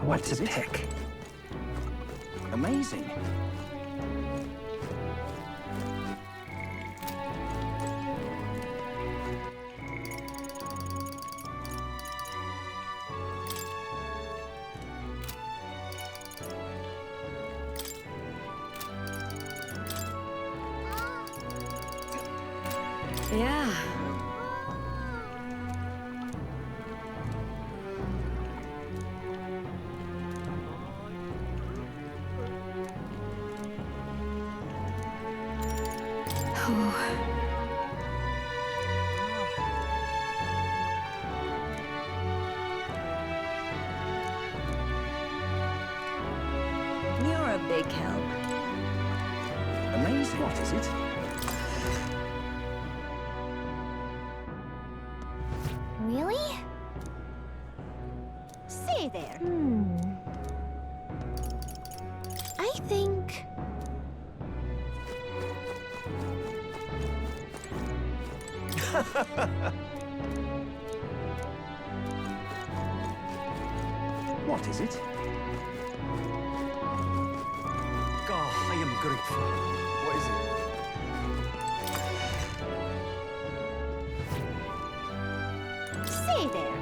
What to pick? Amazing. Yeah. You're a big help. Amazing. What is it? Really? Say there. I think... What is it? God, I am grateful. What is it? Say there.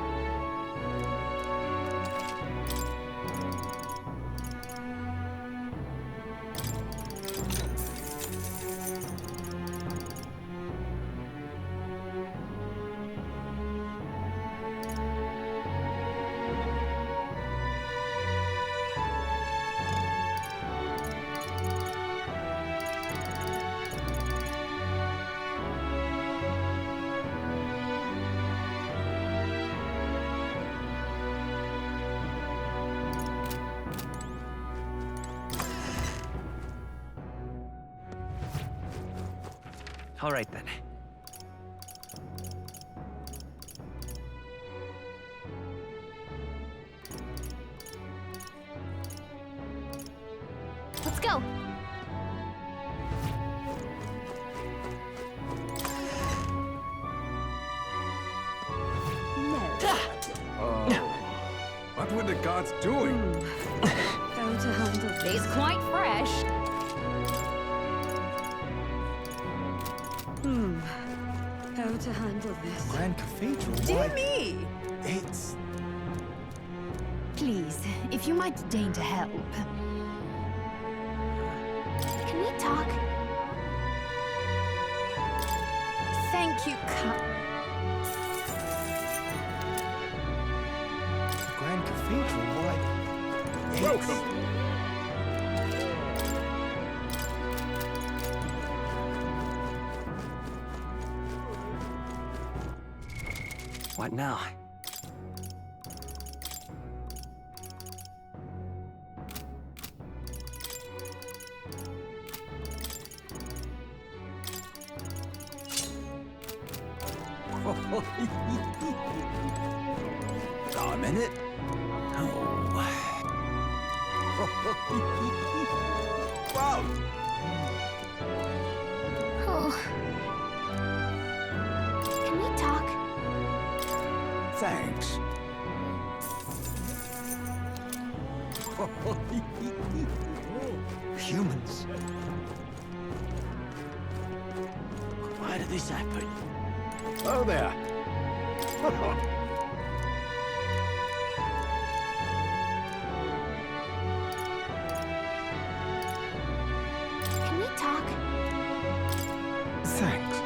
All right then. Let's go. What were the gods doing? How to handle this? It's quite fresh. How to handle this? Grand Cathedral? Dear Why, me! it's... Please, if you might deign to help. Can we talk? Thank you, Grand Cathedral? Why, it's... Welcome. What now? A minute. Oh. Wow. Oh. Can we talk? Thanks. Humans. Why did this happen? Oh there. Can we talk? Thanks.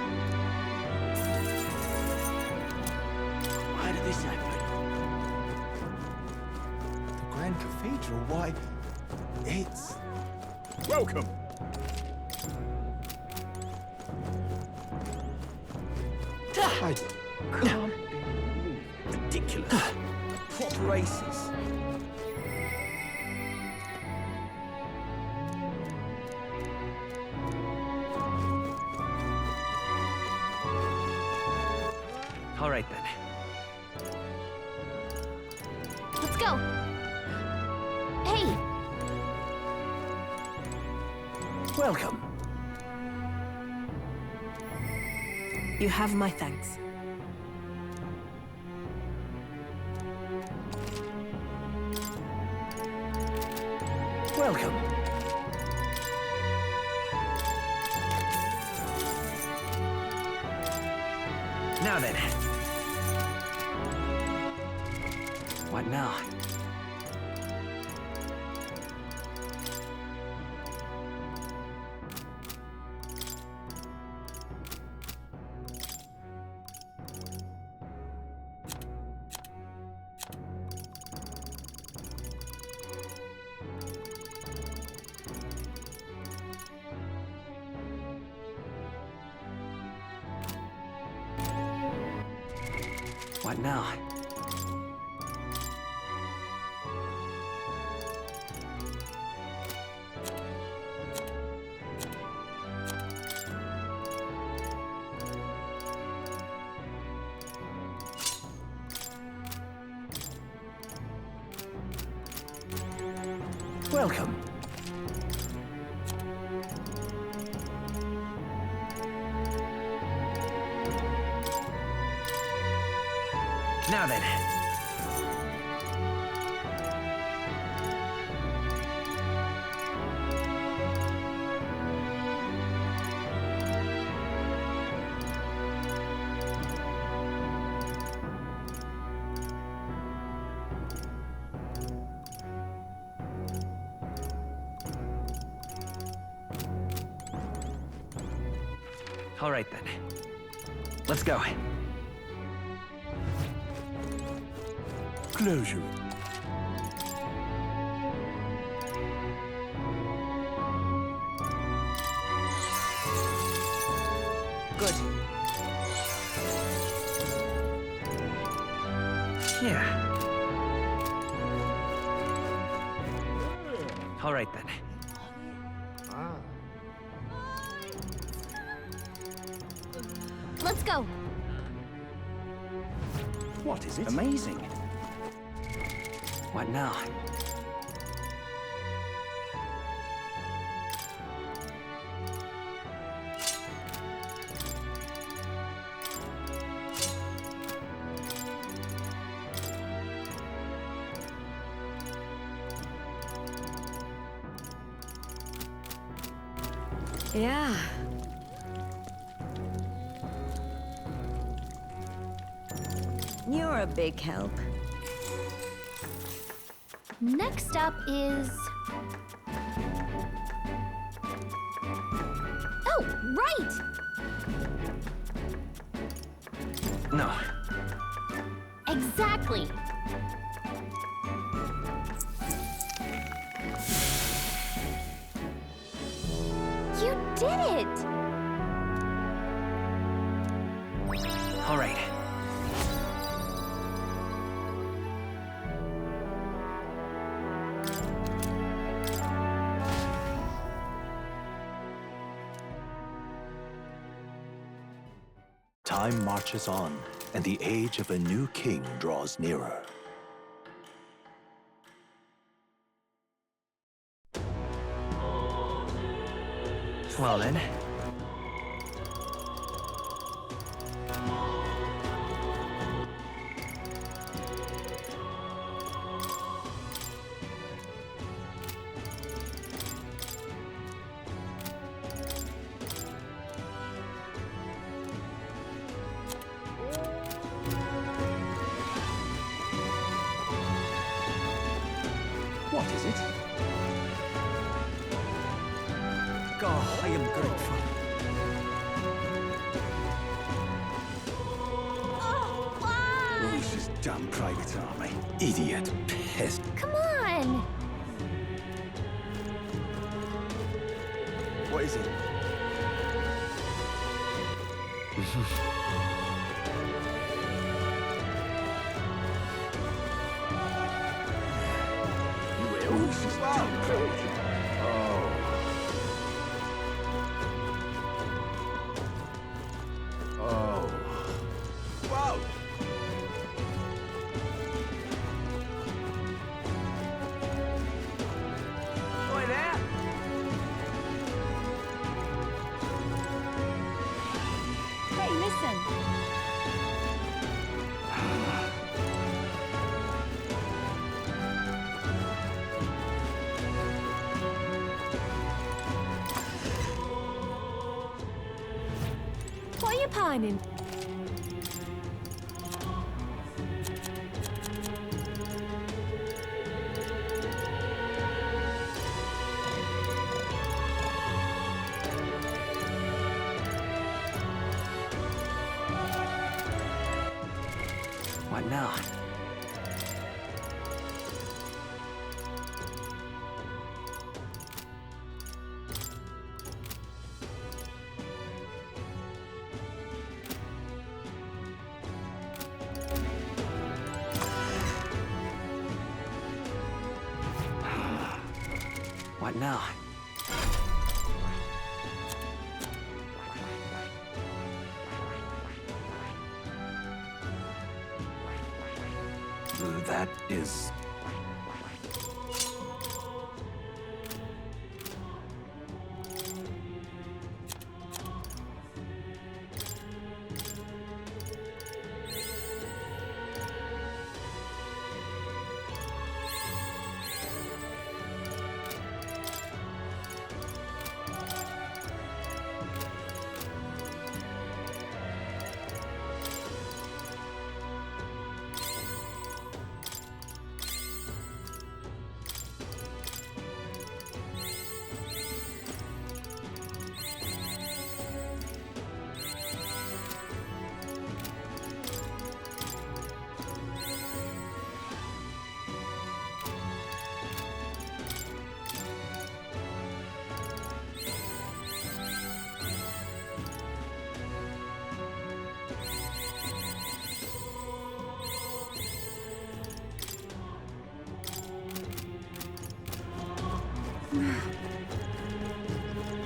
Why did this happen? The Grand Cathedral? Why, it's... Welcome. I... Can't believe ridiculous. What races? All right then. Let's go. Hey, Welcome. You have my thanks. Welcome. Now then. What now? What now? Welcome. Now then. All right then. Let's go. Closure. Good. Yeah. All right then. Let's go. What is it? Amazing. What now? Yeah. You're a big help. Next up is... Oh, right! No. Exactly. You did it! All right. Time marches on, and the age of a new king draws nearer. Well then. What is it? God, I am grateful. Oh, wow! Who's this damn private army? Idiot. Pest. Come on! What is it? Who's this damn private? Oh. Oh. Wow! Oi there! Hey, listen. shining. What now? What now? That is...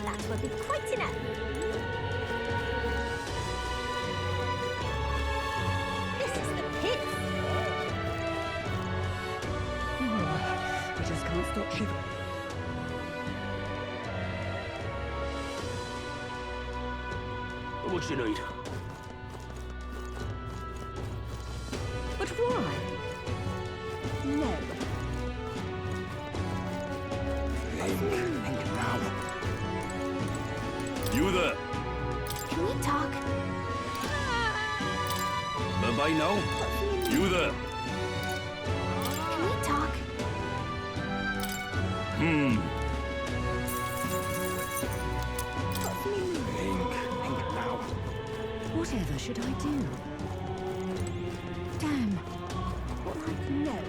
That will be quite enough. This is the pit. I just can't stop shivering. What you need? But why? No. Think now. You there? Can we talk? By now? You there? Can we talk? Think now. Whatever should I do? Damn. What I know.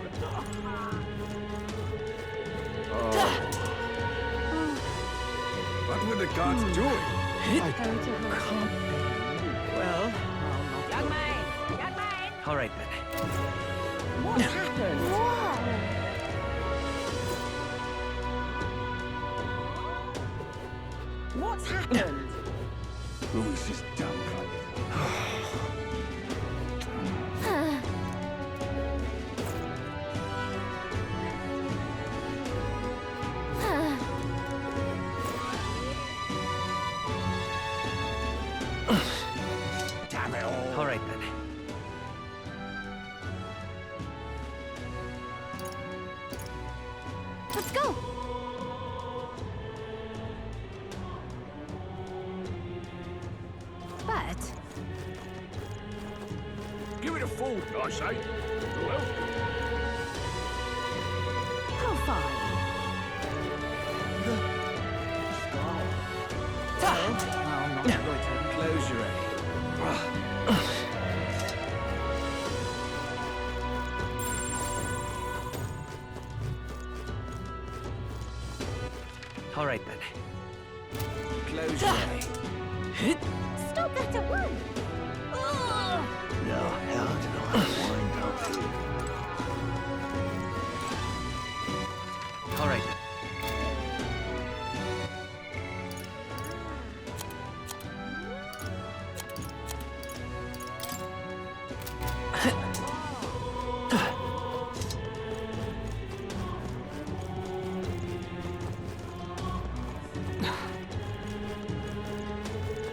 What were the gods doing? Well, Young man! Young man! All right then. what happened? Whoa! What's happened? Louis is dumb. Damn it all. All right then. Let's go. But Give it a food, I say. Who else? how fine. I'm not going to close your All right then. Close your eye. Stop that at once. Ugh. Now, how did I wind up here? All right then.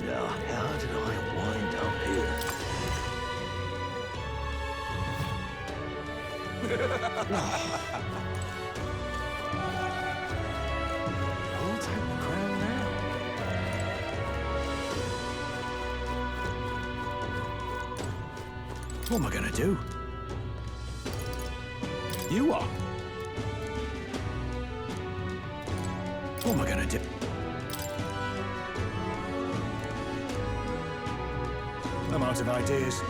Now, how did I wind up here? I'll take the crown now. What am I gonna do? You are. What am I gonna do? I'm out of ideas.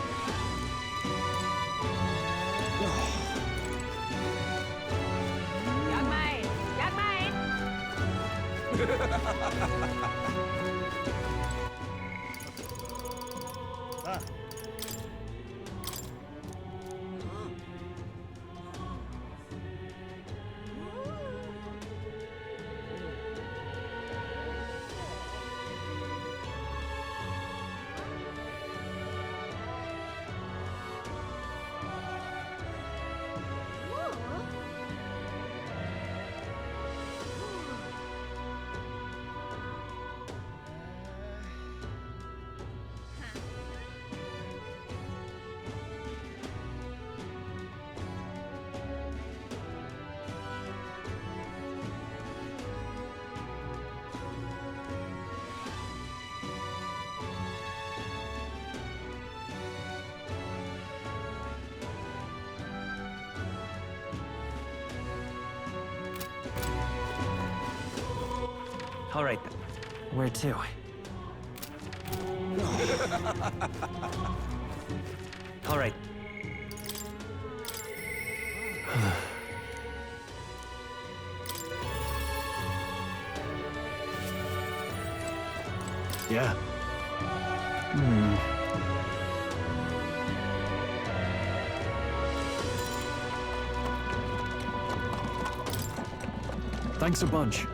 Giật mày, giật mày. All right. Where to? All right. Yeah. Thanks a bunch.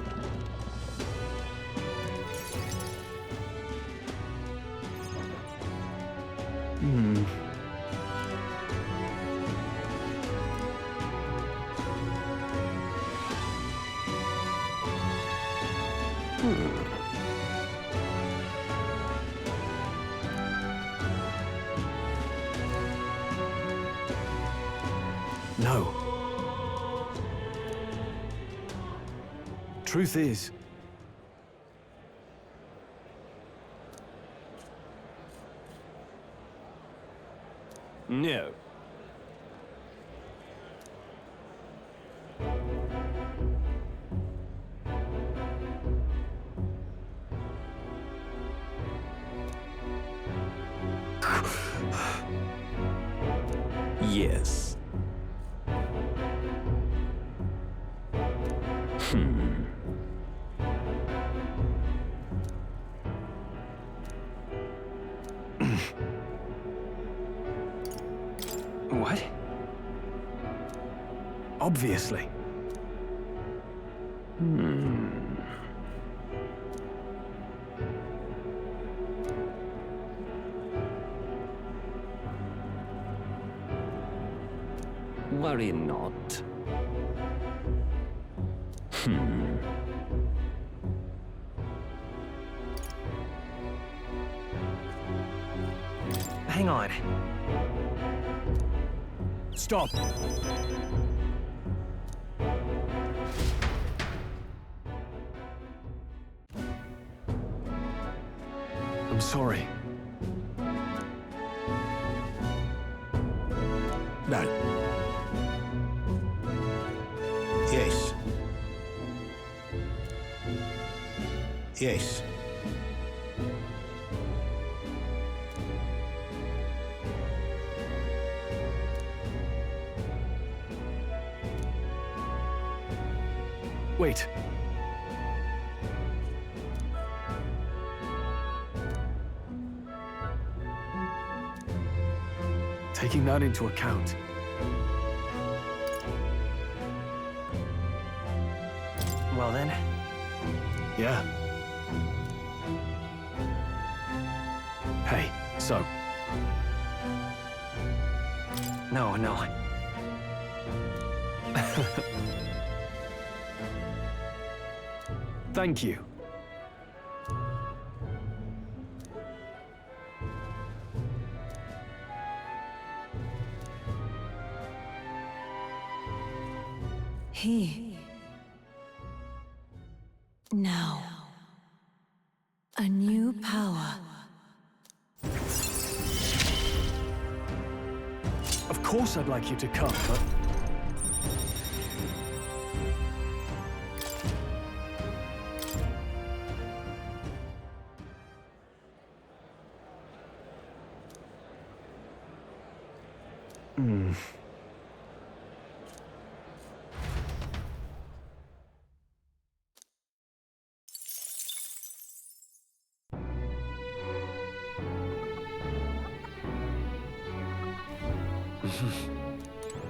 No. Truth is, no. Yes. What? Obviously. Worry not. Hang on. Stop. I'm sorry. No. Yes. Yes. Wait. Taking that into account. Well then. Yeah. Hey, so. No. Thank you. Now, a new power. course I'd like you to come, but...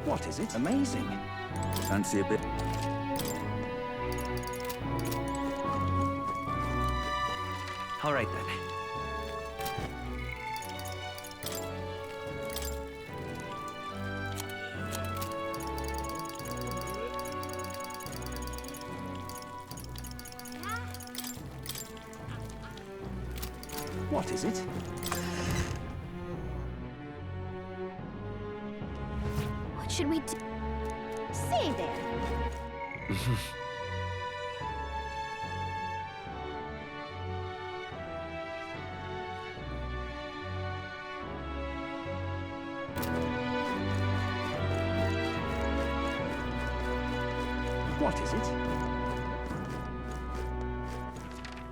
What is it? Amazing. Fancy a bit? All right then. What is it? What should we do? Say there. What is it?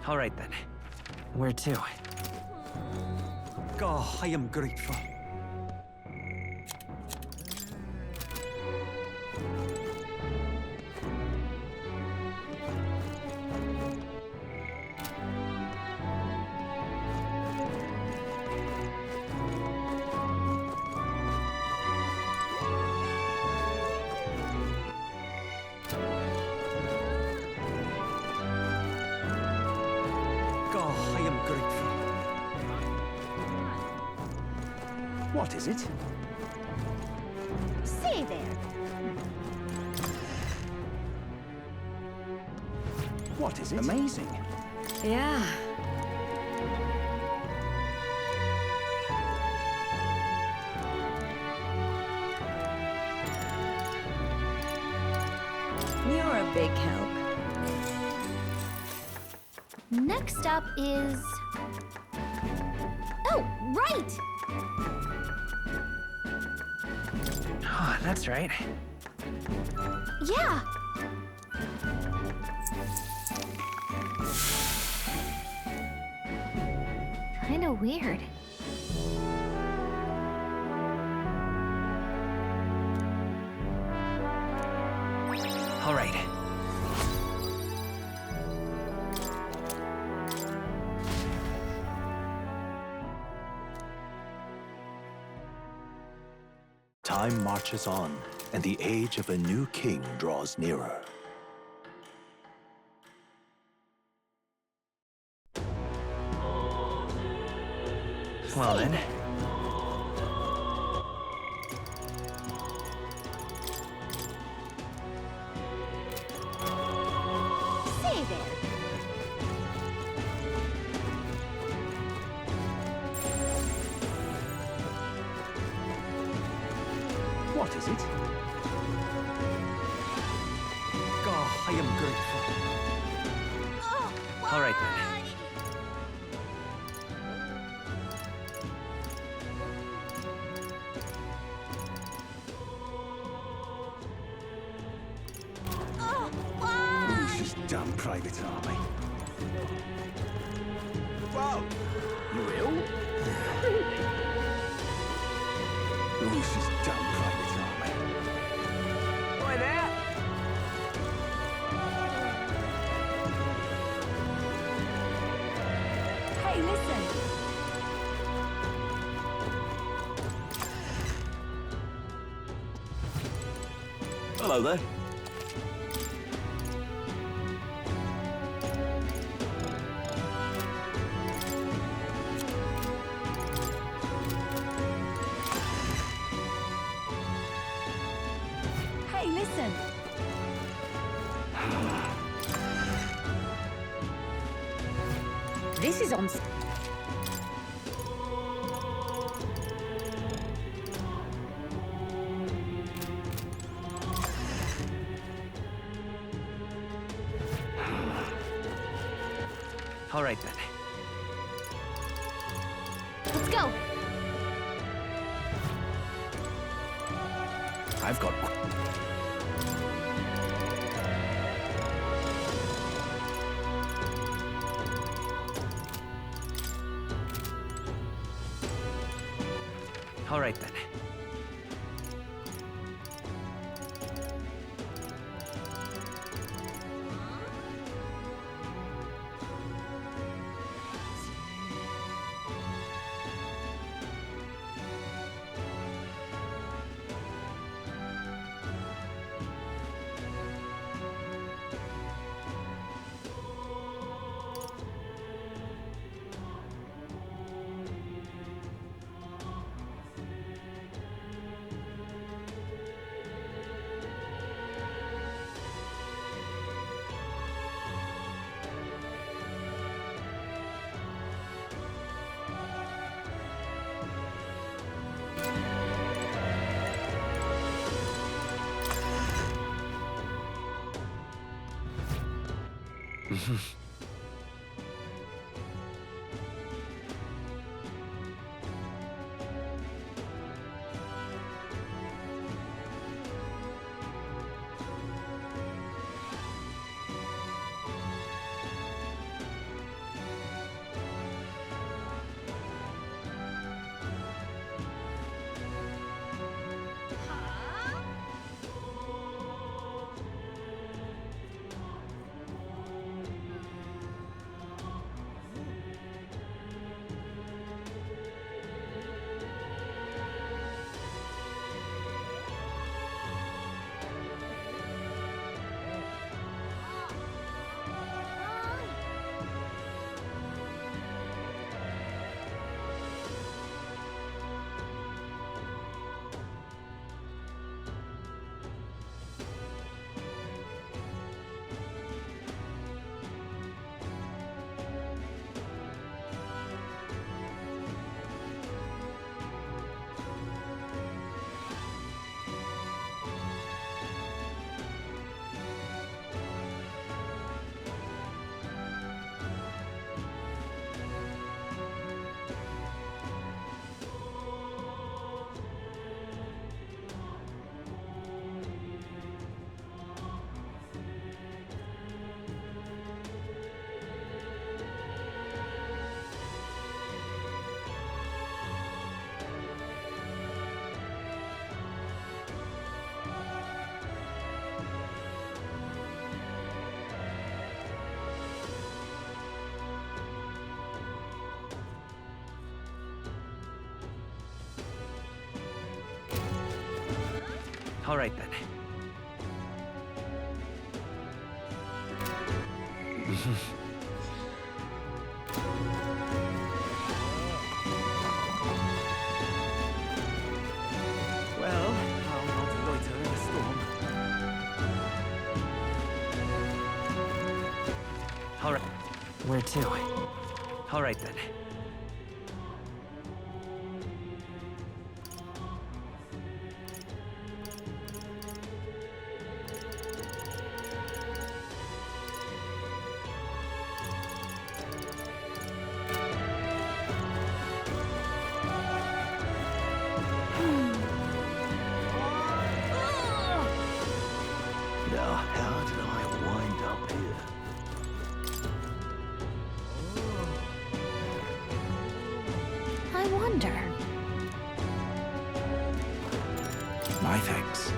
All right then. Where to? Oh, I am grateful. Oh, I am grateful. What is it? Say there. What is it? Amazing. Yeah. You're a big help. Next up is... Oh, right! Oh, that's right. Yeah. Kinda weird. All right. Time marches on, and the age of a new king draws nearer. Well then. Say there. What is it? Oh, I am grateful. All right then. Lucius damn private army. Wow! You ill? Lucius damn private army. Boy there. Hey, listen. Hello there. Hey, listen. This is on... All right then. Let's go. I've got. All right then. All right then. Well, I'll not loiter in the storm. All right. Where to? All right then. Now, how did I wind up here? I wonder. My thanks.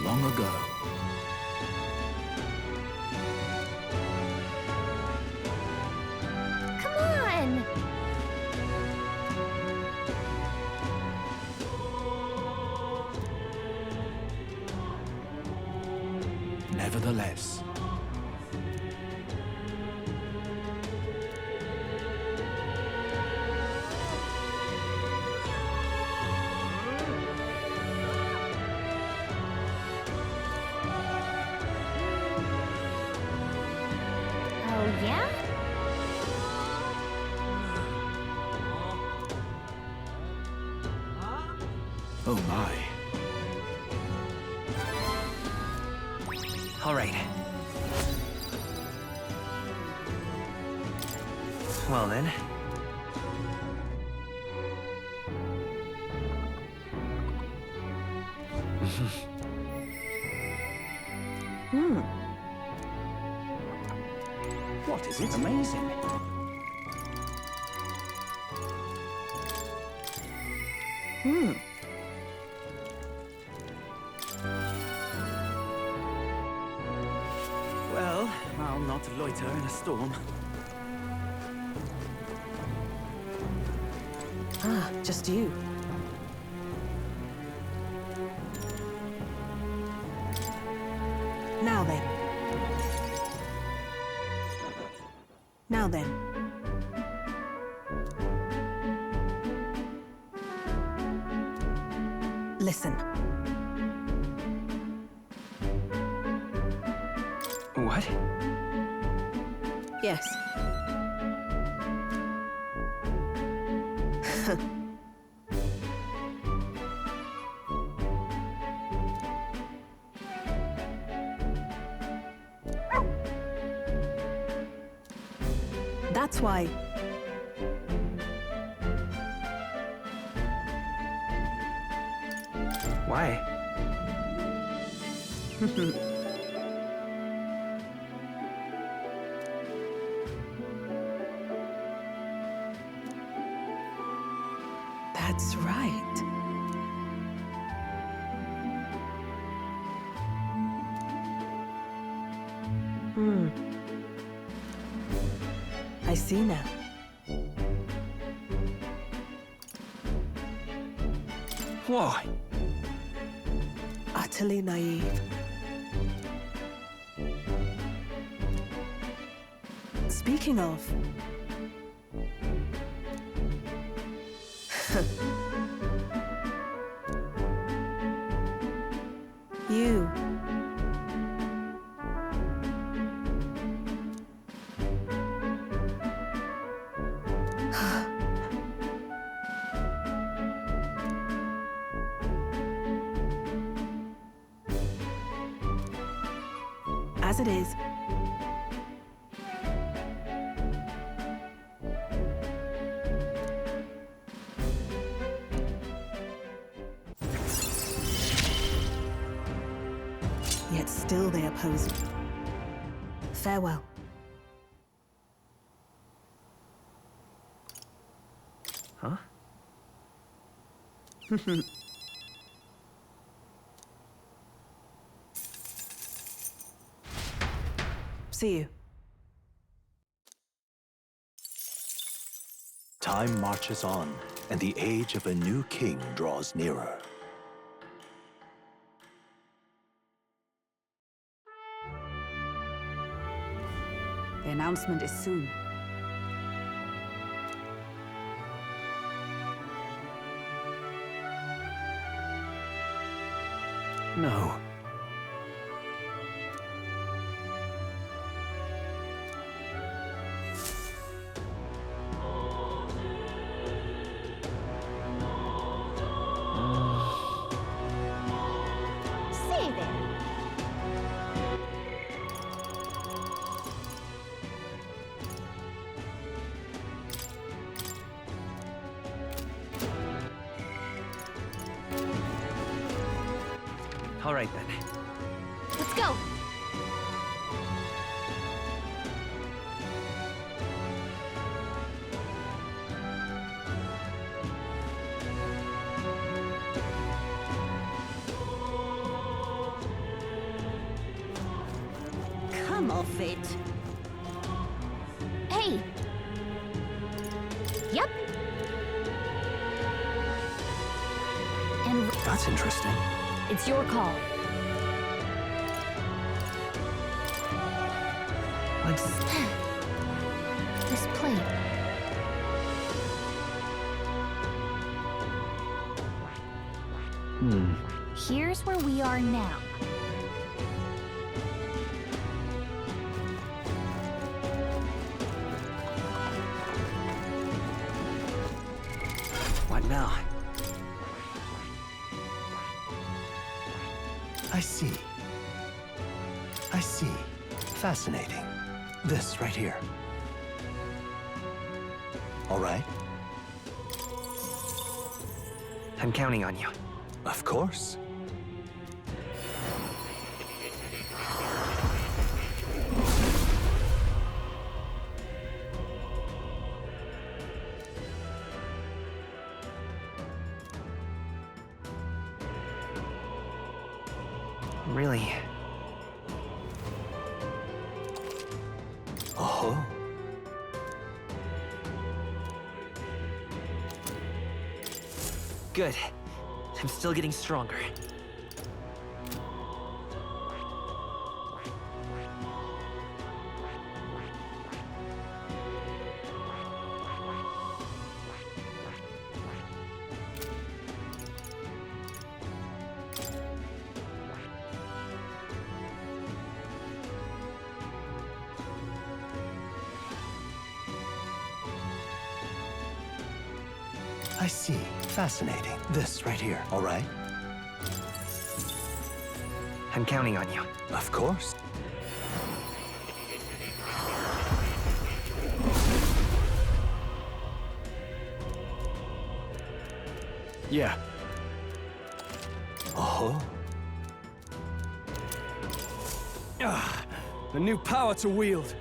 Long ago. Come on! Nevertheless. Oh, yeah? Oh my. All right. Well then. What is it? Amazing. Well, I'll not loiter in a storm. Ah, just you. Now then. Now then. Listen. What? Yes. That's why. Why? That's right. I see now. Why? Utterly naive. Speaking of... You. As it is. Yet still they oppose me. Farewell. Huh? See you. Time marches on, and the age of a new king draws nearer. The announcement is soon. No. Say there. All right then. Let's go. Come off it. Hey. Yep. And That's interesting. it's your call. This plate. Here's where we are now. What now? I see. I see. Fascinating. This right here. All right? I'm counting on you. Of course. Really? Oh. Good. I'm still getting stronger. I see. Fascinating. This right here, all right? I'm counting on you. Of course. Yeah. Oh. A new power to wield.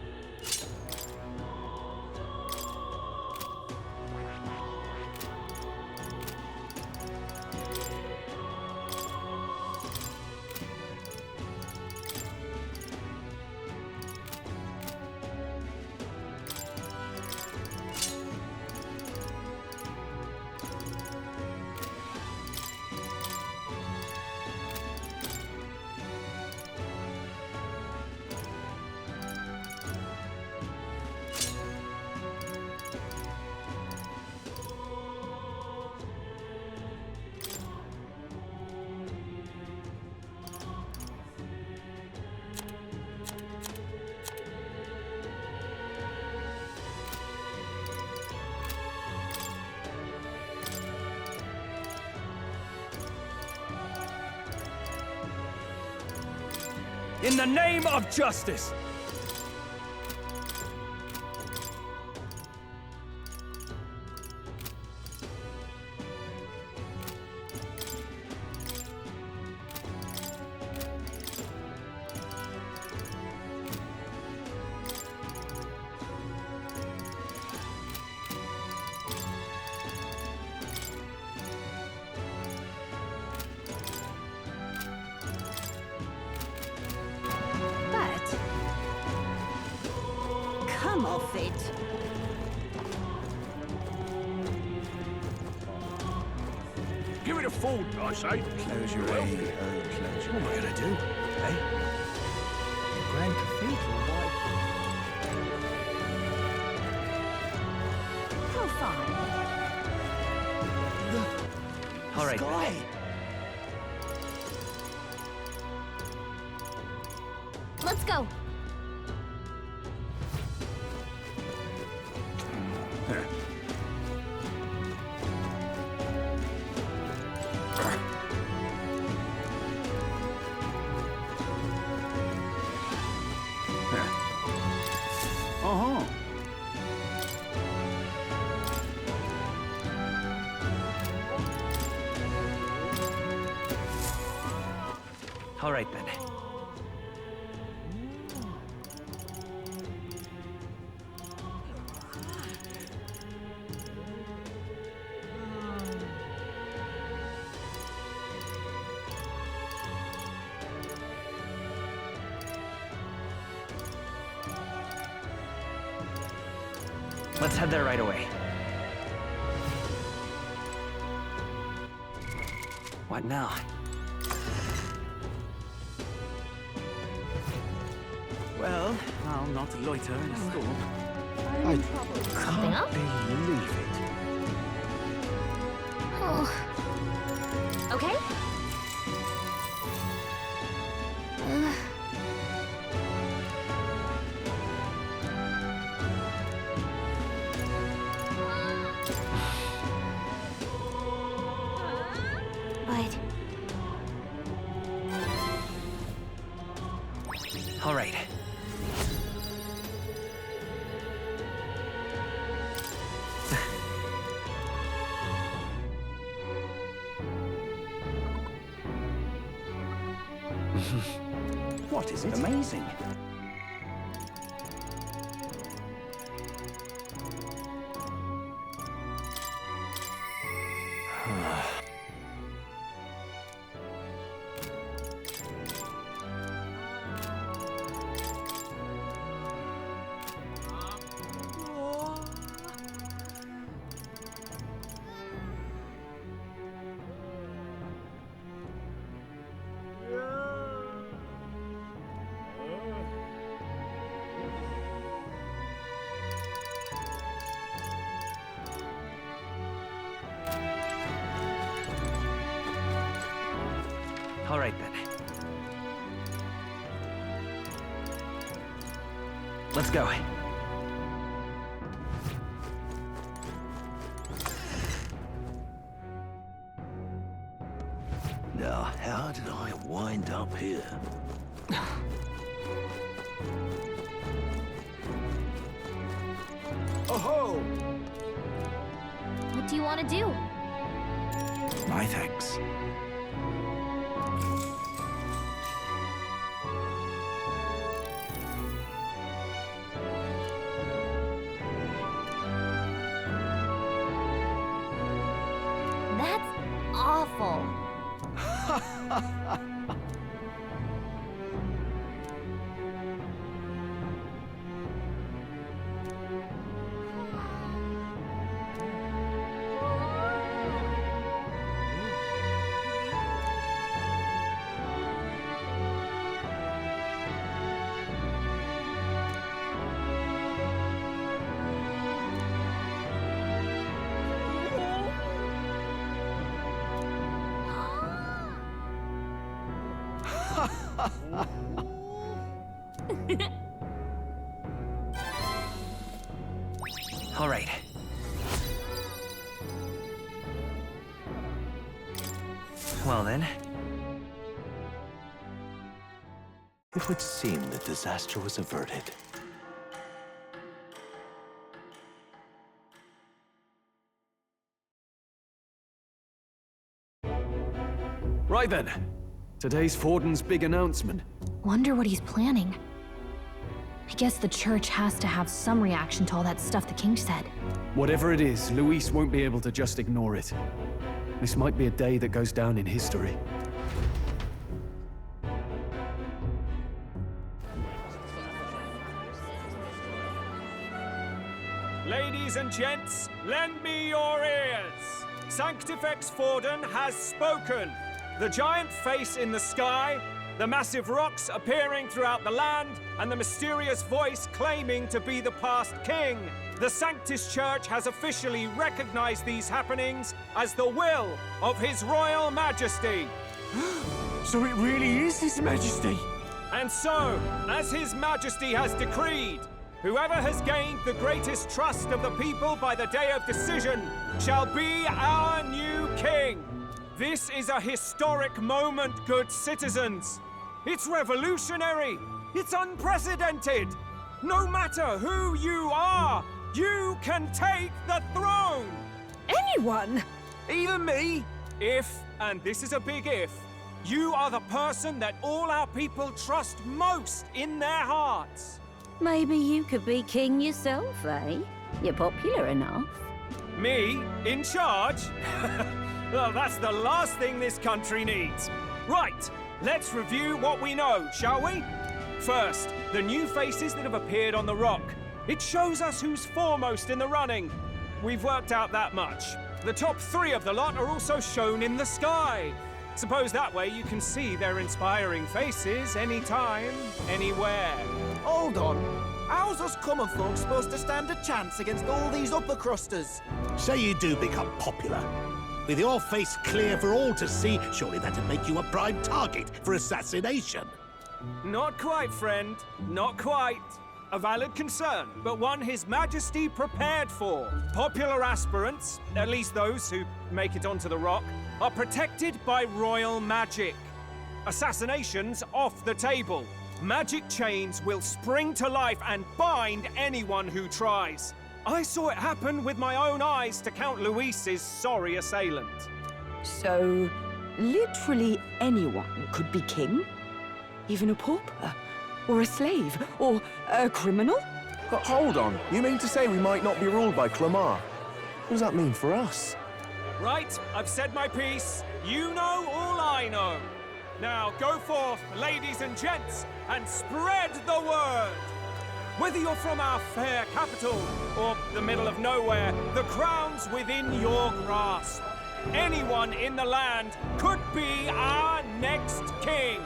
In the name of justice! But... come off it. Give it a fold, I say. Close your eyes. Close your What am I gonna do? Eh? Grand Cathedral, why? How fine. All right. Sky! Let's go. Uh-huh. All right, then. Let's head there right away. What now? Well, I'll not loiter in a storm. Something up? Believe it. Oh. Okay. But All right. What is it? Amazing. All right, then. Let's go. Now, how did I wind up here? Oh-ho! What do you want to do? My thanks. That's awful. All right. Well then, It would seem that disaster was averted. Right then. Today's Forden's big announcement. Wonder what he's planning. I guess the church has to have some reaction to all that stuff the king said. Whatever it is, Luis won't be able to just ignore it. This might be a day that goes down in history. Ladies and gents, lend me your ears. Sanctifex Forden has spoken. The giant face in the sky, the massive rocks appearing throughout the land, and the mysterious voice claiming to be the past king. The Sanctus Church has officially recognized these happenings as the will of His Royal Majesty. So it really is His Majesty! And so, as His Majesty has decreed, whoever has gained the greatest trust of the people by the day of decision shall be our new king. This is a historic moment, good citizens. It's revolutionary. It's unprecedented. No matter who you are, you can take the throne. Anyone? Even me? If, and this is a big if, you are the person that all our people trust most in their hearts. Maybe you could be king yourself, eh? You're popular enough. Me? In charge? Well, that's the last thing this country needs. Right, let's review what we know, shall we? First, the new faces that have appeared on the rock. It shows us who's foremost in the running. We've worked out that much. The top 3 of the lot are also shown in the sky. Suppose that way you can see their inspiring faces anytime, anywhere. Hold on. How's us common folk supposed to stand a chance against all these upper crusters? Say you do become popular. With your face clear for all to see, surely that'd make you a prime target for assassination. Not quite, friend. Not quite. A valid concern, but one His Majesty prepared for. Popular aspirants, at least those who make it onto the rock, are protected by royal magic. Assassinations off the table. Magic chains will spring to life and bind anyone who tries. I saw it happen with my own eyes to Count Luis's sorry assailant. So, literally anyone could be king? Even a pauper? Or a slave? Or a criminal? Hold on. You mean to say we might not be ruled by Clamar? What does that mean for us? Right, I've said my piece. You know all I know. Now go forth, ladies and gents, and spread the word. Whether you're from our fair capital or the middle of nowhere, the crown's within your grasp. Anyone in the land could be our next king.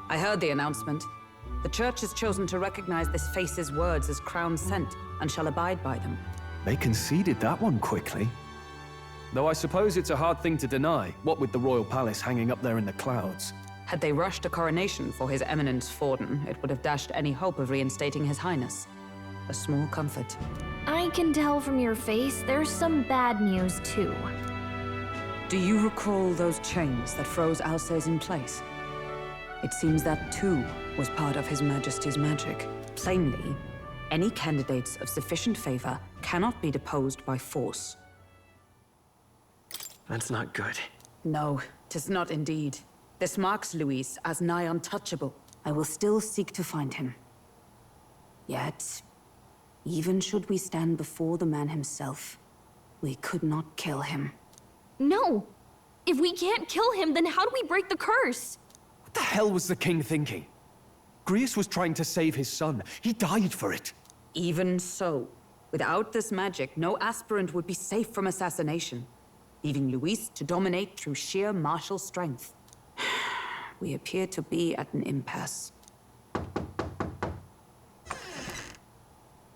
I heard the announcement. The Church has chosen to recognize this face's words as crown sent and shall abide by them. They conceded that one quickly. Though I suppose it's a hard thing to deny, what with the royal palace hanging up there in the clouds. Had they rushed a coronation for His Eminence Forden, it would have dashed any hope of reinstating His Highness. A small comfort. I can tell from your face there's some bad news too. Do you recall those chains that froze Alsace in place? It seems that too was part of His Majesty's magic. Plainly, any candidates of sufficient favor cannot be deposed by force. That's not good. No, 'tis not indeed. This marks Luis as nigh untouchable. I will still seek to find him. Yet, even should we stand before the man himself, we could not kill him. No! If we can't kill him, then how do we break the curse? What the hell was the king thinking? Grius was trying to save his son. He died for it. Even so, without this magic, no aspirant would be safe from assassination, leaving Luis to dominate through sheer martial strength. We appear to be at an impasse.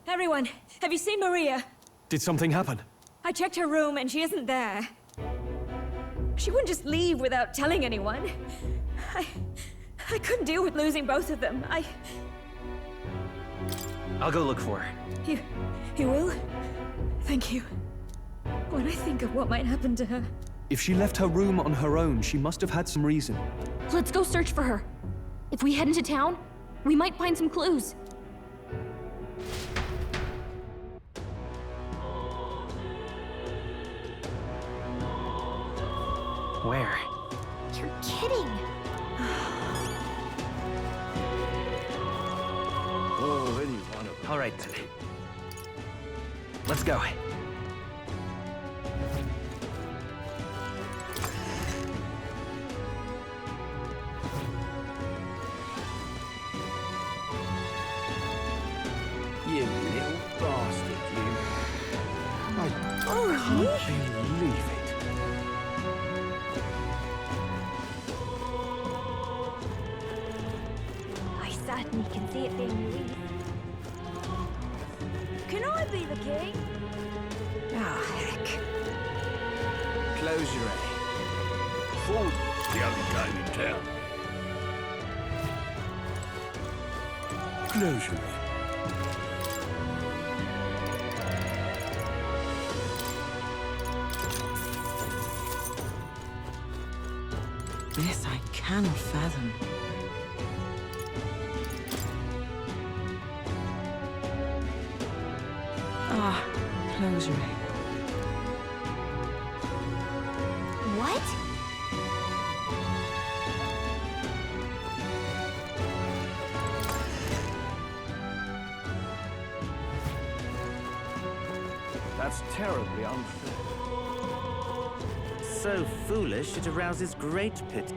Everyone, have you seen Maria? Did something happen? I checked her room and she isn't there. She wouldn't just leave without telling anyone. I couldn't deal with losing both of them. I'll go look for her. You will? Thank you. When I think of what might happen to her... If she left her room on her own, she must have had some reason. Let's go search for her. If we head into town, we might find some clues. Where? You're kidding! Oh, any one of them. All right, then. Let's go. You little bastard, you. I can't believe it. I certainly can see it being Luis. Can I be the king? Ah, heck. Close your eye. Ford, the only game in town. Close your eye. This I cannot fathom. Ah, close your eye. What? That's terribly unfair. So foolish, it arouses great pity.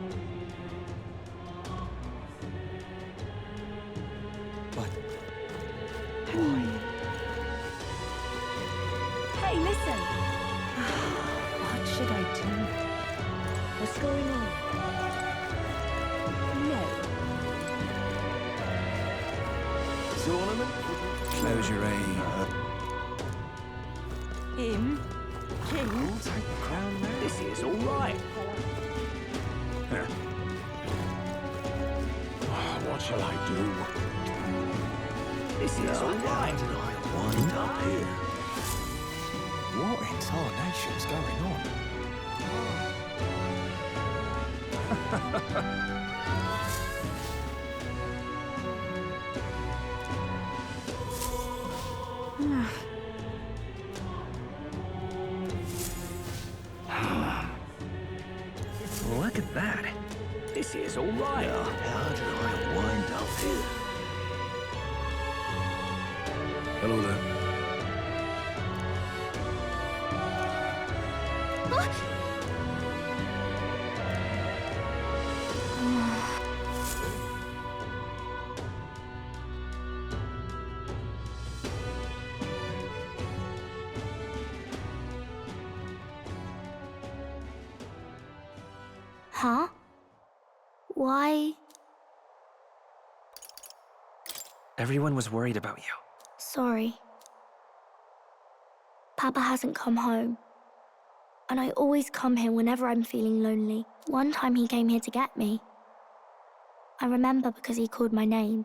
But Hey, listen! What should I do? What's going on? No. tournament? Close your eye. Him? King? I'll take the crown now. This is all right. What shall I do? This is all right. And I wind up here. What in tarnation's going on? Look at that. This is all right. Now, how did I wind up here? Hello there. Huh? Why? Everyone was worried about you. Sorry. Papa hasn't come home. And I always come here whenever I'm feeling lonely. One time he came here to get me. I remember because he called my name.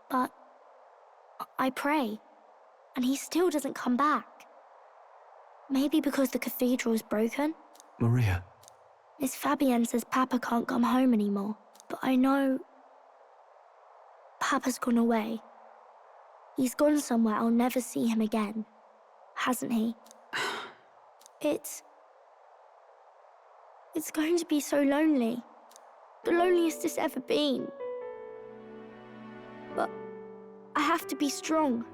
But I pray, and he still doesn't come back. Maybe because the cathedral's broken? Maria. Miss Fabienne says Papa can't come home anymore. But I know Papa's gone away. He's gone somewhere I'll never see him again. Hasn't he? It's going to be so lonely. The loneliest it's ever been. But I have to be strong,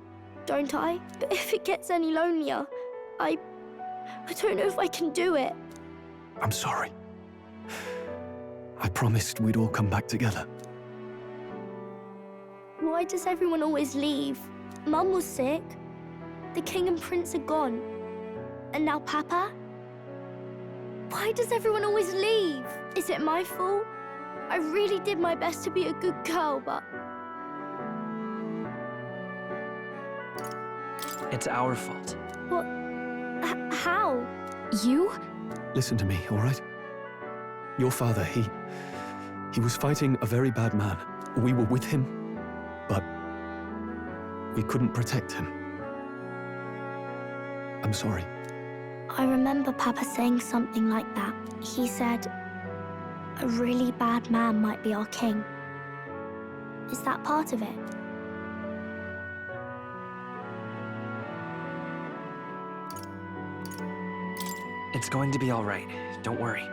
don't I? But if it gets any lonelier, I don't know if I can do it. I'm sorry. I promised we'd all come back together. Why does everyone always leave? Mum was sick. The king and prince are gone. And now Papa? Why does everyone always leave? Is it my fault? I really did my best to be a good girl, but... It's our fault. What? How? You? Listen to me, all right? Your father, he was fighting a very bad man. We were with him, but we couldn't protect him. I'm sorry. I remember Papa saying something like that. He said, a really bad man might be our king. Is that part of it? It's going to be all right. Don't worry.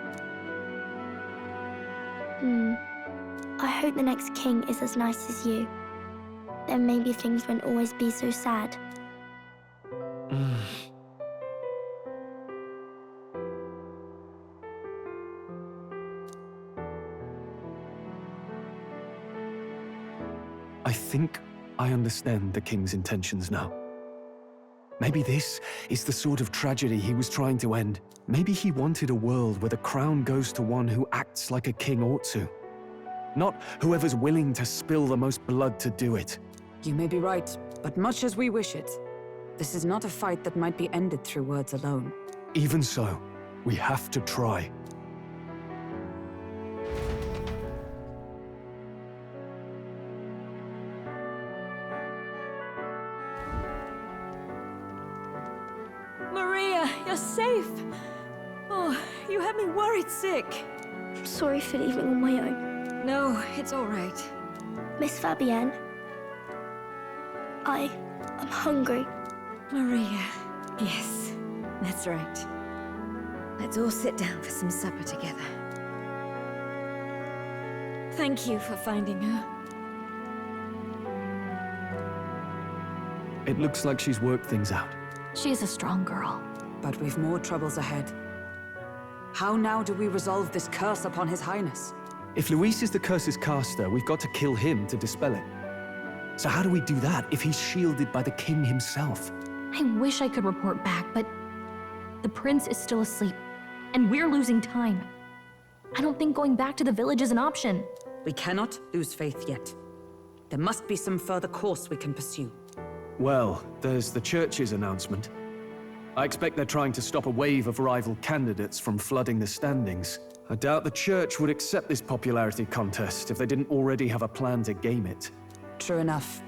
I hope the next king is as nice as you. Then maybe things won't always be so sad. I think I understand the king's intentions now. Maybe this is the sort of tragedy he was trying to end. Maybe he wanted a world where the crown goes to one who acts like a king ought to. Not whoever's willing to spill the most blood to do it. You may be right, but much as we wish it, this is not a fight that might be ended through words alone. Even so, we have to try. Maria, you're safe. Oh, you had me worried sick. I'm sorry for leaving on my own. No, it's all right. Miss Fabienne, I'm hungry. Maria, yes, that's right. Let's all sit down for some supper together. Thank you for finding her. It looks like she's worked things out. She's a strong girl. But we've more troubles ahead. How now do we resolve this curse upon His Highness? If Luis is the curse's caster, we've got to kill him to dispel it. So how do we do that if he's shielded by the king himself? I wish I could report back, but the prince is still asleep, and we're losing time. I don't think going back to the village is an option. We cannot lose faith yet. There must be some further course we can pursue. Well, there's the church's announcement. I expect they're trying to stop a wave of rival candidates from flooding the standings. I doubt the church would accept this popularity contest if they didn't already have a plan to game it. True enough.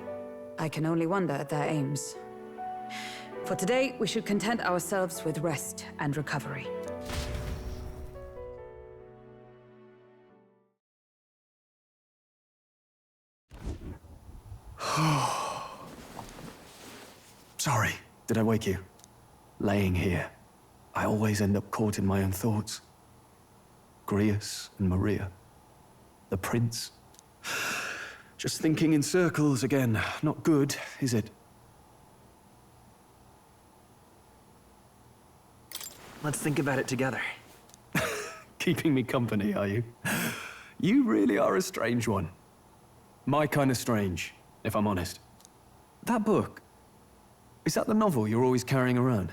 I can only wonder at their aims. For today, we should content ourselves with rest and recovery. Sorry, did I wake you? Laying here, I always end up caught in my own thoughts. Grius and Maria. The prince. Just thinking in circles again. Not good, is it? Let's think about it together. Keeping me company, are you? You really are a strange one. My kind of strange, if I'm honest. That book, is that the novel you're always carrying around?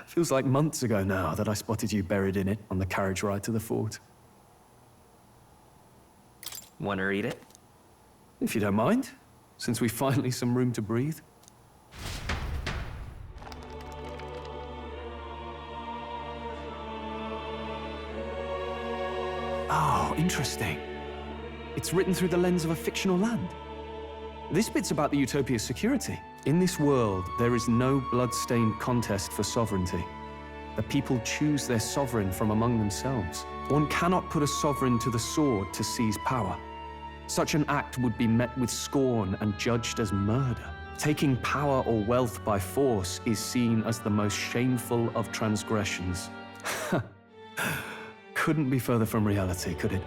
Feels like months ago now that I spotted you buried in it on the carriage ride to the fort. Want to read it? If you don't mind, since we finally some room to breathe. Oh, interesting. It's written through the lens of a fictional land. This bit's about the Utopia's security. In this world, there is no blood-stained contest for sovereignty. The people choose their sovereign from among themselves. One cannot put a sovereign to the sword to seize power. Such an act would be met with scorn and judged as murder. Taking power or wealth by force is seen as the most shameful of transgressions. Couldn't be further from reality, could it?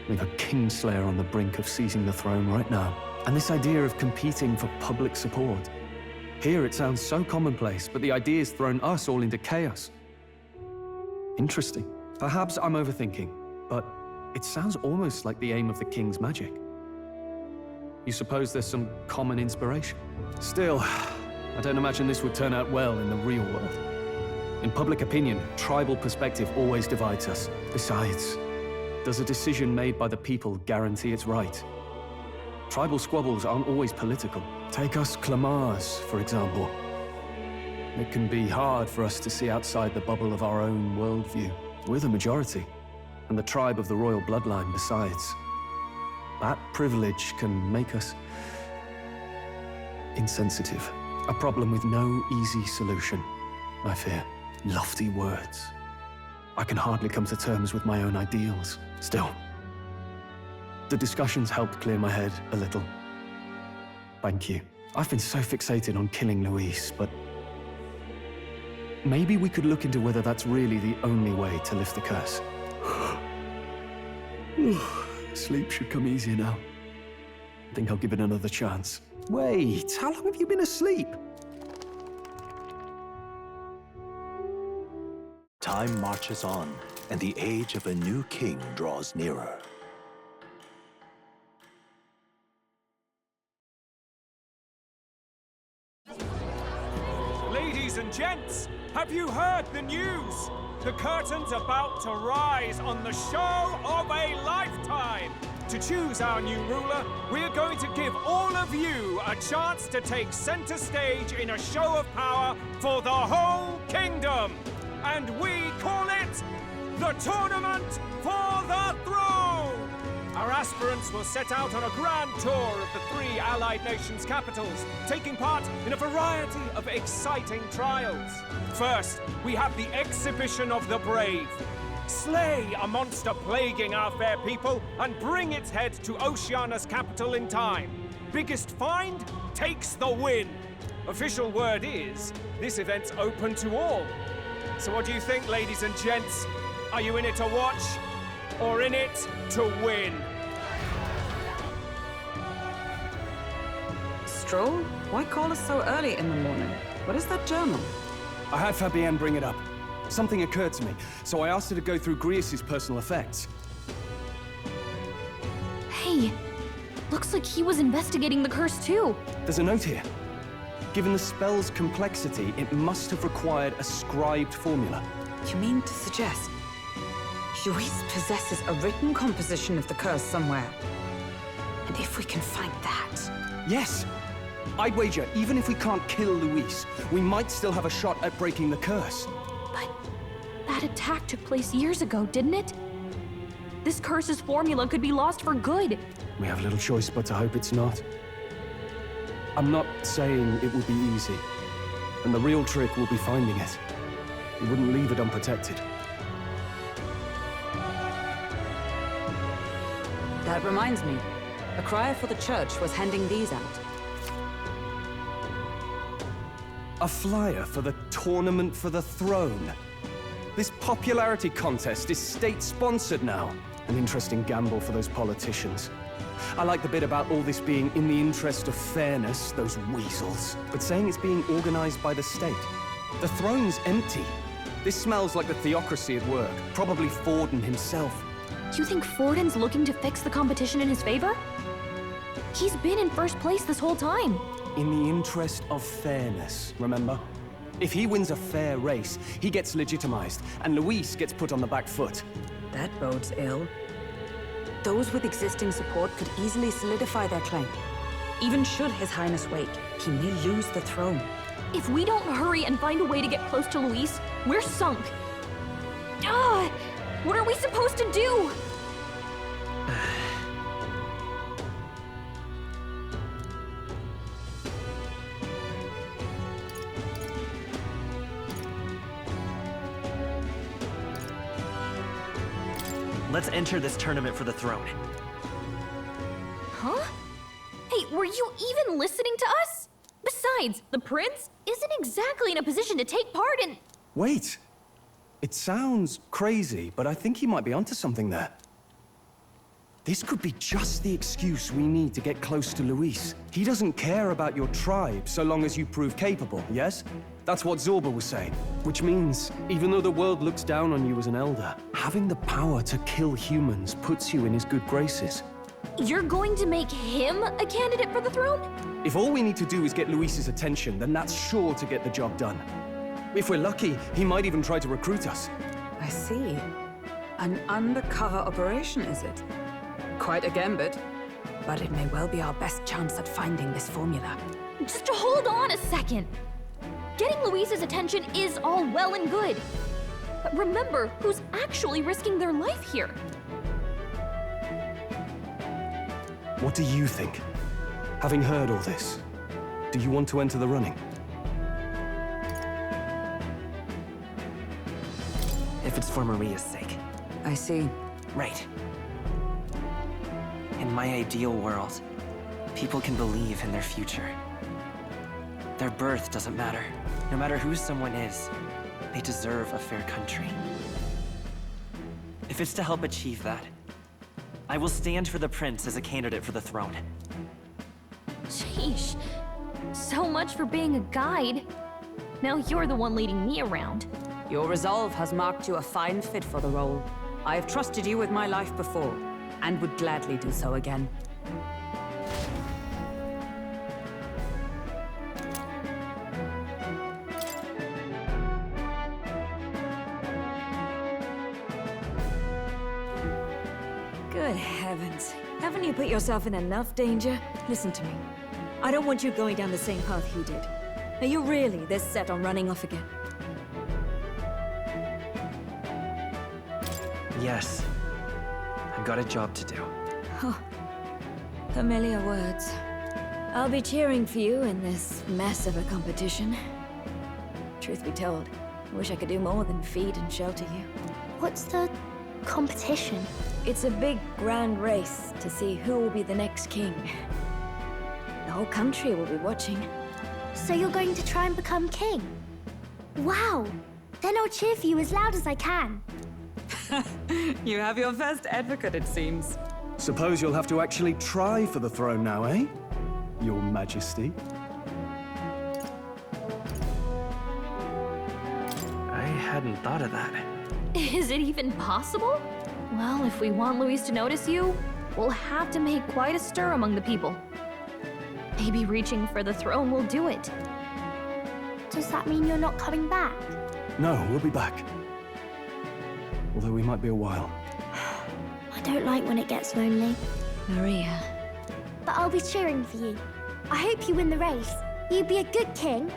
We've a Kingslayer on the brink of seizing the throne right now. And this idea of competing for public support. Here it sounds so commonplace, but the idea's thrown us all into chaos. Interesting. Perhaps I'm overthinking, but it sounds almost like the aim of the king's magic. You suppose there's some common inspiration? Still, I don't imagine this would turn out well in the real world. In public opinion, tribal perspective always divides us. Besides, does a decision made by the people guarantee it's right? Tribal squabbles aren't always political. Take us Clamars, for example. It can be hard for us to see outside the bubble of our own worldview. We're the majority, and the tribe of the royal bloodline besides. That privilege can make us insensitive. A problem with no easy solution, I fear. Lofty words. I can hardly come to terms with my own ideals. Still, the discussions helped clear my head a little. Thank you. I've been so fixated on killing Luis, but maybe we could look into whether that's really the only way to lift the curse. Sleep should come easier now. I think I'll give it another chance. Wait, how long have you been asleep? Time marches on, and the age of a new king draws nearer. Ladies and gents, have you heard the news? The curtain's about to rise on the show of a lifetime. To choose our new ruler, we're going to give all of you a chance to take center stage in a show of power for the whole kingdom. And we call it the Tournament for the Throne! Our aspirants will set out on a grand tour of the 3 allied nations' capitals, taking part in a variety of exciting trials. First, we have the Exhibition of the Brave. Slay a monster plaguing our fair people and bring its head to Oceania's capital in time. Biggest find takes the win. Official word is, this event's open to all. So what do you think, ladies and gents? Are you in it to watch, or in it to win? Stroll? Why call us so early in the morning? What is that journal? I had Fabienne bring it up. Something occurred to me, so I asked her to go through Grius' personal effects. Hey, looks like he was investigating the curse too. There's a note here. Given the spell's complexity, it must have required a scribed formula. You mean to suggest Luis possesses a written composition of the curse somewhere? And if we can find that... Yes! I'd wager, even if we can't kill Luis, we might still have a shot at breaking the curse. But that attack took place years ago, didn't it? This curse's formula could be lost for good. We have little choice but to hope it's not. I'm not saying it will be easy, and the real trick will be finding it. We wouldn't leave it unprotected. That reminds me. A crier for the church was handing these out. A flyer for the Tournament for the Throne. This popularity contest is state-sponsored now. An interesting gamble for those politicians. I like the bit about all this being in the interest of fairness, those weasels. But saying it's being organized by the state. The throne's empty. This smells like the theocracy at work. Probably Forden himself. You think Forden's looking to fix the competition in his favor? He's been in first place this whole time. In the interest of fairness, remember? If he wins a fair race, he gets legitimized, and Luis gets put on the back foot. That bodes ill. Those with existing support could easily solidify their claim. Even should His Highness wake, he may lose the throne. If we don't hurry and find a way to get close to Luis, we're sunk. Ah! What are we supposed to do? Let's enter this tournament for the throne. Huh? Hey, were you even listening to us? Besides, the prince isn't exactly in a position to take part in... Wait. It sounds crazy, but I think he might be onto something there. This could be just the excuse we need to get close to Luis. He doesn't care about your tribe so long as you prove capable, yes? That's what Zorba was saying. Which means, even though the world looks down on you as an elder, having the power to kill humans puts you in his good graces. You're going to make him a candidate for the throne? If all we need to do is get Luis's attention, then that's sure to get the job done. If we're lucky, he might even try to recruit us. I see. An undercover operation, is it? Quite a gambit. But it may well be our best chance at finding this formula. Just hold on a second. Getting Luis's attention is all well and good. But remember who's actually risking their life here. What do you think? Having heard all this, do you want to enter the running? If it's for Maria's sake. I see. Right. In my ideal world, people can believe in their future. Their birth doesn't matter. No matter who someone is, they deserve a fair country. If it's to help achieve that, I will stand for the prince as a candidate for the throne. Sheesh. So much for being a guide. Now you're the one leading me around. Your resolve has marked you a fine fit for the role. I have trusted you with my life before, and would gladly do so again. Good heavens. Haven't you put yourself in enough danger? Listen to me. I don't want you going down the same path he did. Are you really this set on running off again? Yes. I've got a job to do. Oh, familiar words. I'll be cheering for you in this mess of a competition. Truth be told, I wish I could do more than feed and shelter you. What's the competition? It's a big, grand race to see who will be the next king. The whole country will be watching. So you're going to try and become king? Wow! Then I'll cheer for you as loud as I can. You have your first advocate, it seems. Suppose you'll have to actually try for the throne now, eh? Your Majesty. I hadn't thought of that. Is it even possible? Well, if we want Luis to notice you, we'll have to make quite a stir among the people. Maybe reaching for the throne will do it. Does that mean you're not coming back? No, we'll be back. Although we might be a while. I don't like when it gets lonely. Maria. But I'll be cheering for you. I hope you win the race. You be a good king.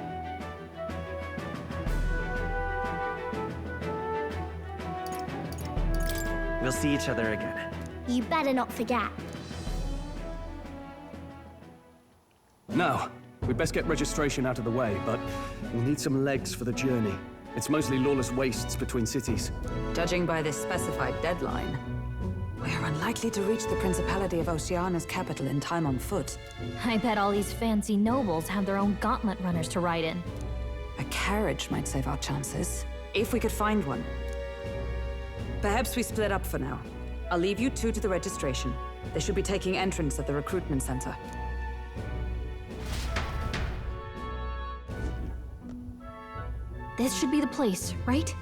We'll see each other again. You better not forget. Now, we'd best get registration out of the way, but we'll need some legs for the journey. It's mostly lawless wastes between cities. Judging by this specified deadline, we're unlikely to reach the Principality of Oceana's capital in time on foot. I bet all these fancy nobles have their own gauntlet runners to ride in. A carriage might save our chances, if we could find one. Perhaps we split up for now. I'll leave you two to the registration. They should be taking entrance at the recruitment center. This should be the place, right?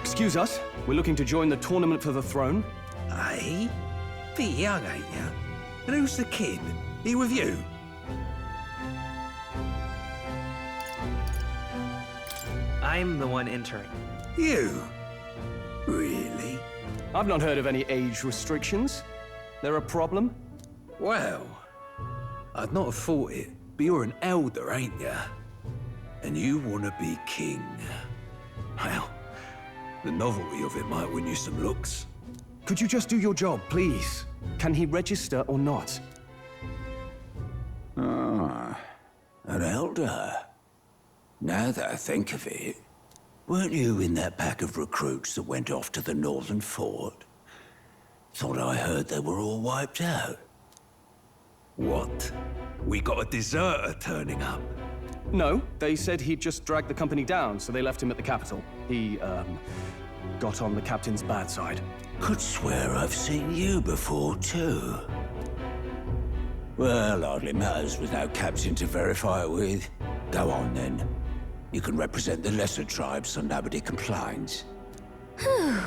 Excuse us, we're looking to join the tournament for the throne. Aye? Bit young, ain't ya? And who's the kid? He with you? I'm the one entering. You? Really? I've not heard of any age restrictions. There a problem? Well, I'd not have thought it, but you're an elder, ain't ya? And you want to be king. Well, the novelty of it might win you some looks. Could you just do your job, please? Can he register or not? Ah, an elder. Now that I think of it, weren't you in that pack of recruits that went off to the northern fort? Thought I heard they were all wiped out. What? We got a deserter turning up? No, they said he'd just dragged the company down, so they left him at the capital. He, got on the captain's bad side. Could swear I've seen you before, too. Well, hardly matters without captain to verify it with. Go on, then. You can represent the lesser tribes so nobody complains. Whew.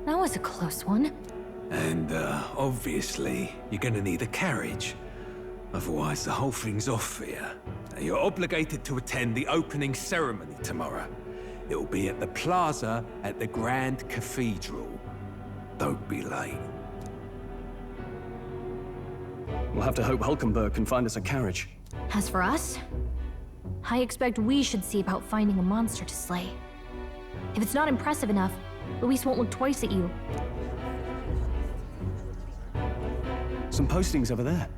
That was a close one. And, obviously, you're gonna need a carriage. Otherwise, the whole thing's off for you. You're obligated to attend the opening ceremony tomorrow. It'll be at the plaza at the Grand Cathedral. Don't be late. We'll have to hope Hulkenberg can find us a carriage. As for us, I expect we should see about finding a monster to slay. If it's not impressive enough, Luis won't look twice at you. Some postings over there.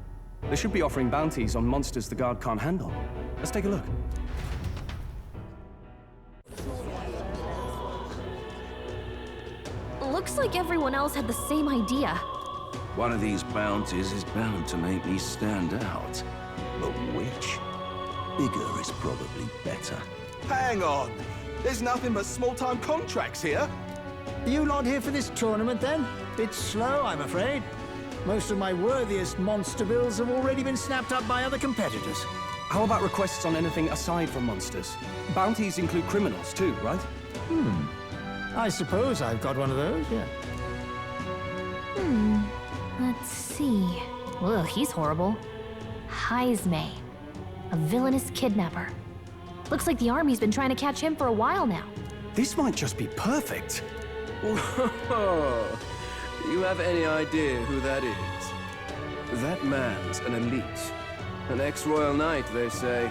They should be offering bounties on monsters the guard can't handle. Let's take a look. Looks like everyone else had the same idea. One of these bounties is bound to make me stand out. But which? Bigger is probably better. Hang on! There's nothing but small-time contracts here. Are you lot here for this tournament, then? Bit slow, I'm afraid. Most of my worthiest monster bills have already been snapped up by other competitors. How about requests on anything aside from monsters? Bounties include criminals too, right? I suppose I've got one of those, yeah. Let's see. Ugh, he's horrible. Heisme. A villainous kidnapper. Looks like the army's been trying to catch him for a while now. This might just be perfect. Whoa. Do you have any idea who that is? That man's an elite. An ex-royal knight, they say.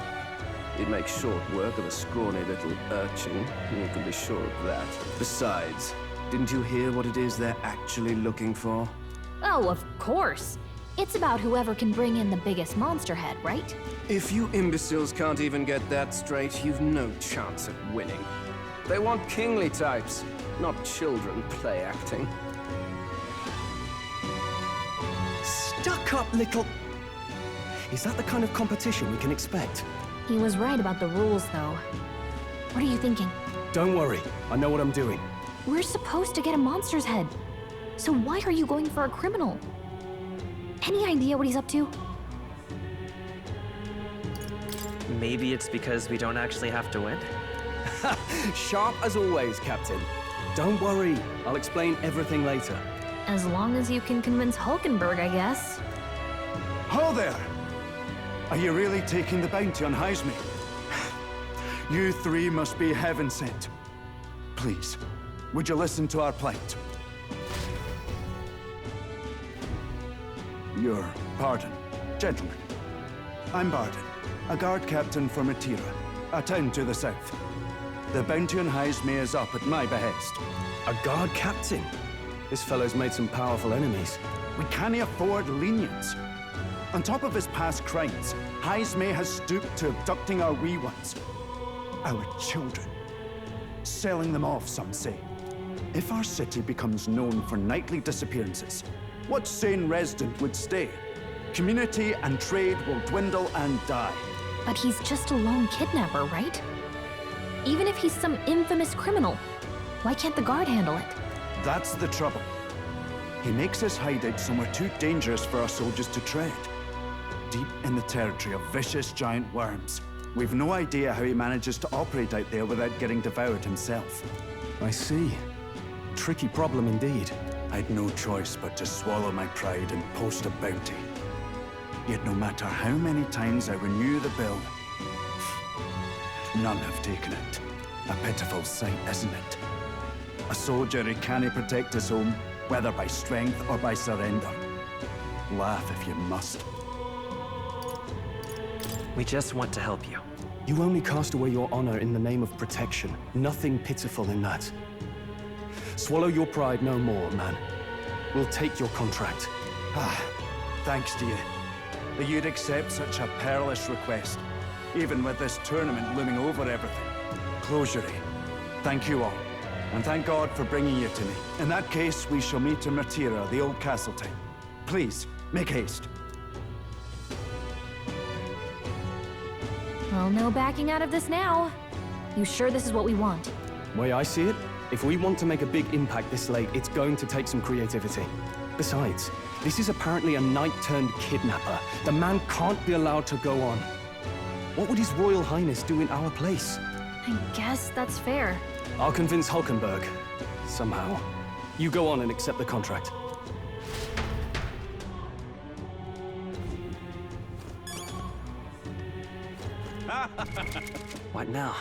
He'd make short work of a scrawny little urchin. You can be sure of that. Besides, didn't you hear what it is they're actually looking for? Oh, of course. It's about whoever can bring in the biggest monster head, right? If you imbeciles can't even get that straight, you've no chance of winning. They want kingly types, not children play acting. Stuck-up little... Is that the kind of competition we can expect? He was right about the rules, though. What are you thinking? Don't worry, I know what I'm doing. We're supposed to get a monster's head. So why are you going for a criminal? Any idea what he's up to? Maybe it's because we don't actually have to win? Sharp as always, Captain. Don't worry, I'll explain everything later. As long as you can convince Hulkenberg, I guess. Ho there! Are you really taking the bounty on Heisme? You three must be heaven sent. Please, would you listen to our plight? Your pardon, gentlemen. I'm Barden, a guard captain for Matira, a town to the south. The bounty on Heisme is up at my behest. A guard captain? This fellow's made some powerful enemies. We can't afford lenience. On top of his past crimes, Heisme has stooped to abducting our wee ones. Our children. Selling them off, some say. If our city becomes known for nightly disappearances, what sane resident would stay? Community and trade will dwindle and die. But he's just a lone kidnapper, right? Even if he's some infamous criminal, why can't the guard handle it? That's the trouble. He makes his hideout somewhere too dangerous for our soldiers to tread. Deep in the territory of vicious giant worms. We've no idea how he manages to operate out there without getting devoured himself. I see. Tricky problem indeed. I'd no choice but to swallow my pride and post a bounty. Yet no matter how many times I renew the bill, none have taken it. A pitiful sight, isn't it? A soldier who can't protect his home, whether by strength or by surrender. Laugh if you must. We just want to help you. You only cast away your honor in the name of protection. Nothing pitiful in that. Swallow your pride no more, man. We'll take your contract. Thanks to you. That you'd accept such a perilous request, even with this tournament looming over everything. Closure. Thank you all. And thank God for bringing you to me. In that case, we shall meet in Martira, the old Castletine. Please, make haste. Well, no backing out of this now. You sure this is what we want? Way I see it, if we want to make a big impact this late, it's going to take some creativity. Besides, this is apparently a knight-turned-kidnapper. The man can't be allowed to go on. What would His Royal Highness do in our place? I guess that's fair. I'll convince Hulkenberg. Somehow. You go on and accept the contract. What now?